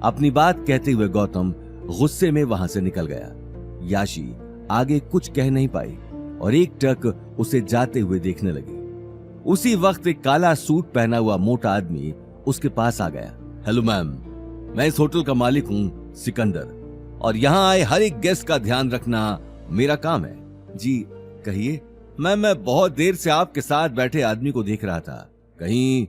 अपनी बात कहते हुए गौतम गुस्से में वहां से निकल गया। याशी आगे कुछ कह नहीं पाई और एक टक उसे जाते हुए देखने लगी। उसी वक्त एक काला सूट पहना हुआ मोटा आदमी उसके पास आ गया। हेलो मैम, मैं इस होटल का मालिक हूँ सिकंदर, और यहाँ आए हर एक गेस्ट का ध्यान रखना मेरा काम है। जी कहिए। मैम, मैं बहुत देर से आपके साथ बैठे आदमी को देख रहा था, कहीं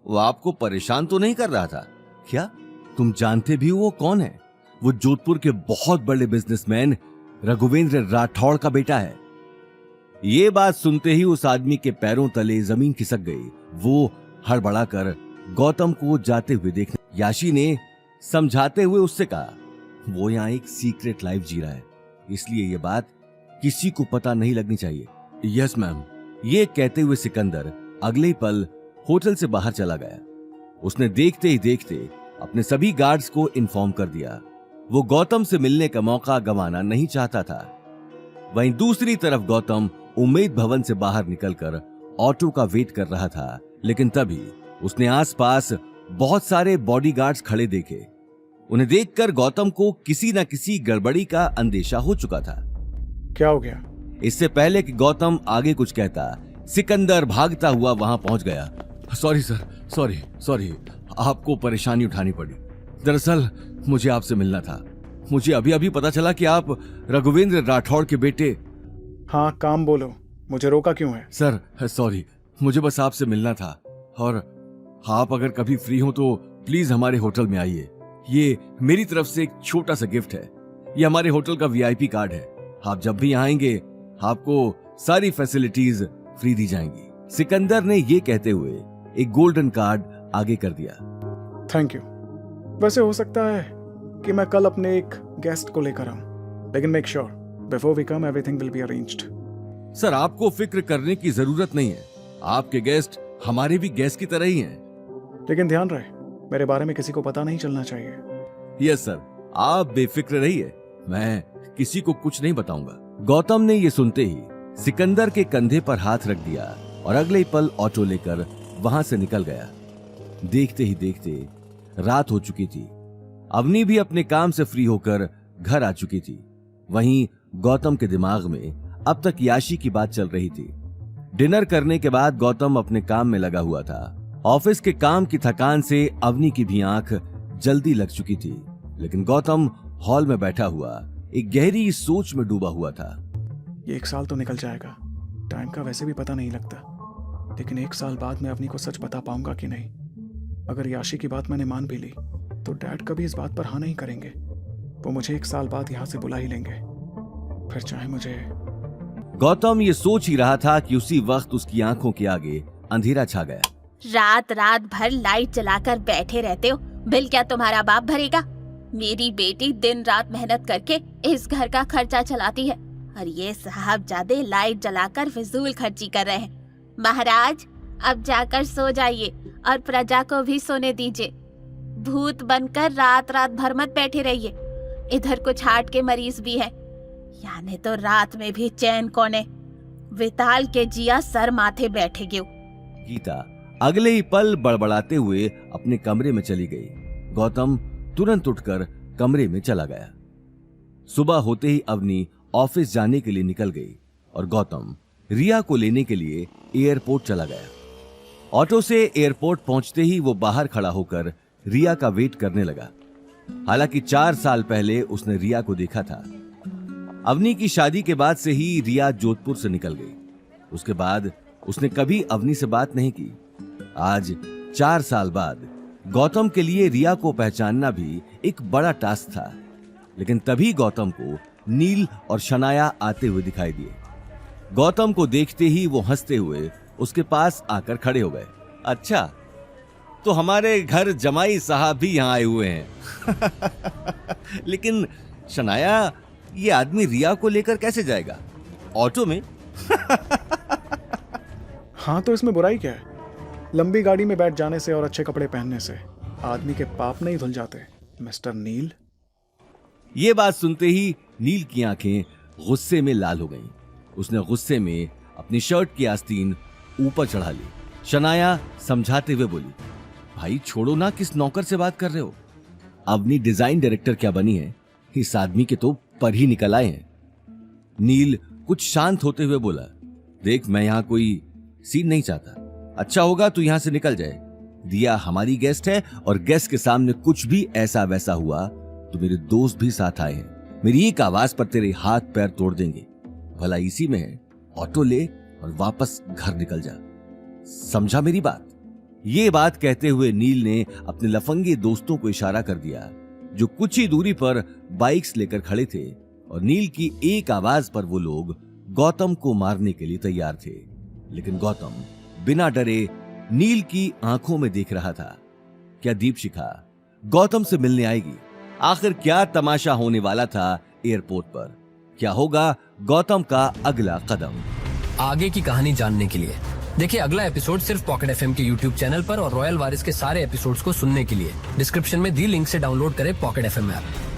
वो आपको परेशान तो नहीं कर रहा था क्या? तुम जानते भी हो वो कौन है? वो जोधपुर के बहुत बड़े बिजनेसमैन रघुवेंद्र राठौड़ का बेटा है। ये बात सुनते ही उस आदमी के पैरों तले जमीन खिसक गई। वो हड़बड़ाकर गौतम को जाते हुए देखने। याशी ने समझाते हुए उससे कहा, वो यहाँ एक सीक्रेट लाइफ जी रहा है, इसलिए ये बात किसी को पता नहीं लगनी चाहिए। Yes ma'am. ये कहते हुए सिकंदर अगले ही पल होटल से बाहर चला गया। उसने देखते ही देखते अपने सभी गार्ड्स को इन्फॉर्म कर दिया। वो गौतम से मिलने का मौका गंवाना नहीं चाहता था। वहीं दूसरी तरफ गौतम उम्मीद भवन से बाहर निकलकर ऑटो का वेट कर रहा था, लेकिन तभी उसने आसपास बहुत सारे बॉडीगार्ड्स खड़े देखे। उन्हें देखकर गौतम को किसी न किसी गड़बड़ी का अंदेशा हो चुका था। क्या हो गया? इससे पहले कि गौतम आगे कुछ कहता, सिकंदर भागता हुआ वहां पहुंच गया। सॉरी सर, सॉरी, आपको परेशानी उठानी पड़ी। दरअसल मुझे आपसे मिलना था। मुझे अभी अभी पता चला कि आप रघुवेंद्र राठौड़ के बेटे। हाँ, काम बोलो, मुझे रोका क्यों है? सर सॉरी, मुझे बस आपसे मिलना था, और आप अगर कभी फ्री हो तो प्लीज हमारे होटल में आइए। ये मेरी तरफ से एक छोटा सा गिफ्ट है। ये हमारे होटल का वीआईपी कार्ड है। आप जब भी आएंगे आपको सारी फैसिलिटीज फ्री दी जाएंगी। सिकंदर ने ये कहते हुए एक गोल्डन कार्ड आगे कर दिया। Thank you. वैसे हो सकता है कि मैं कल अपने एक गेस्ट को लेकर आऊं, लेकिन make sure before we come everything will be arranged. Sir, आपको फिक्र करने की जरूरत नहीं है। आपके गेस्ट हमारे भी गेस्ट की तरह ही हैं। लेकिन ध्यान रहे, मेरे बारे में किसी को पता नहीं चलना चाहिए। यस सर, आप बेफिक्र रहिए, मैं किसी को कुछ नहीं बताऊंगा। गौतम ने ये सुनते ही सिकंदर के कंधे पर हाथ रख दिया और अगले ही पल ऑटो लेकर वहां से निकल गया। देखते ही देखते रात हो चुकी थी। अवनी भी अपने काम से फ्री होकर घर आ चुकी थी। वहीं गौतम के दिमाग में अब तक याशी की बात चल रही थी। डिनर करने के बाद गौतम अपने काम में लगा हुआ था। ऑफिस के काम की थकान से अवनी की भी आंख जल्दी लग चुकी थी, लेकिन गौतम हॉल में बैठा हुआ एक गहरी सोच में डूबा हुआ था। ये 1 साल तो निकल जाएगा, टाइम का वैसे भी पता नहीं लगता, लेकिन 1 साल बाद मैं अवनी को सच बता पाऊंगा कि नहीं। अगर याशी की बात मैंने मान भी ली तो डैड कभी इस बात पर हाँ नहीं करेंगे। वो मुझे 1 साल बाद यहाँ से बुला ही लेंगे, फिर चाहे मुझे। गौतम ये सोच ही रहा था कि उसी वक्त उसकी आंखों के आगे अंधेरा छा गया। रात रात भर लाइट जलाकर बैठे रहते हो, बिल क्या तुम्हारा बाप भरेगा? मेरी बेटी दिन रात मेहनत करके इस घर का खर्चा चलाती है, और ये साहबजादे लाइट जलाकर फिजूल खर्ची कर रहे हैं। महाराज, अब जाकर सो जाइए और प्रजा को भी सोने दीजिए। भूत बनकर रात रात भर मत बैठे रहिए। इधर कुछ हार्ट के मरीज भी हैं, यानी तो रात में भी चैन कोने विताल के जिया सर माथे बैठे गयो। गीता अगले ही पल बड़बड़ाते हुए अपने कमरे में चली गई। गौतम तुरंत उठकर कमरे में चला गया। सुबह होते ही अवनी ऑफिस जाने के लिए निकल गई और गौतम रिया को लेने के लिए एयरपोर्ट चला गया। ऑटो से एयरपोर्ट पहुंचते ही वो बाहर खड़ा होकर रिया का वेट करने लगा। हालांकि 4 साल पहले उसने रिया को देखा था। अवनी की शादी के बाद से ही रिया जोधपुर से निकल गई। उसके बाद उसने कभी अवनी से बात नहीं की। आज 4 साल बाद गौतम के लिए रिया को पहचानना भी एक बड़ा टास्क था, लेकिन तभी गौतम को नील और शनाया आते हुए दिखाई दिए। गौतम को देखते ही वो हंसते हुए उसके पास आकर खड़े हो गए। अच्छा, तो हमारे घर जमाई साहब भी यहाँ आए हुए हैं। लेकिन शनाया, ये आदमी रिया को लेकर कैसे जाएगा? ऑटो में? हाँ, तो इसमें बुराई क्या है? लंबी गाड़ी में बैठ जाने से और अच्छे कपड़े पहनने से आदमी के पाप नहीं धुल जाते, मिस्टर नील। ये बात सुनते ही नील की आंखें गुस्से में लाल हो गईं। उसने गुस्से में अपनी शर्ट की आस्तीन ऊपर चढ़ा ली। शनाया समझाते हुए बोली, भाई छोड़ो ना, किस नौकर से बात कर रहे हो? अवनी डिजाइन डायरेक्टर क्या बनी है, इस आदमी के तो पर ही निकल आए हैं। नील कुछ शांत होते हुए बोला, देख मैं यहां कोई सीन नहीं चाहता, अच्छा होगा तू यहां से निकल जाए। दिया हमारी गेस्ट है और गेस्ट के सामने कुछ भी ऐसा वैसा हुआ तो मेरे दोस्त भी साथ आए हैं, मेरी एक आवाज पर तेरे हाथ पैर तोड़ देंगे। भला इसी में है, ऑटो ले और वापस घर निकल जा, समझा मेरी बात? ये बात कहते हुए नील ने अपने लफंगे दोस्तों को इशारा कर दिया जो कुछ ही दूरी पर बाइक्स लेकर खड़े थे, और नील की एक आवाज पर वो लोग गौतम को मारने के लिए तैयार थे। लेकिन गौतम बिना डरे नील की आंखों में देख रहा था। क्या दीपशिखा गौतम से मिलने आएगी? आखिर क्या तमाशा होने वाला था एयरपोर्ट पर? क्या होगा गौतम का अगला कदम? आगे की कहानी जानने के लिए देखिए अगला एपिसोड सिर्फ पॉकेट एफएम के यूट्यूब चैनल पर, और रॉयल वारिस के सारे एपिसोड्स को सुनने के लिए डिस्क्रिप्शन में दी लिंक से डाउनलोड करें पॉकेट एफएम ऐप।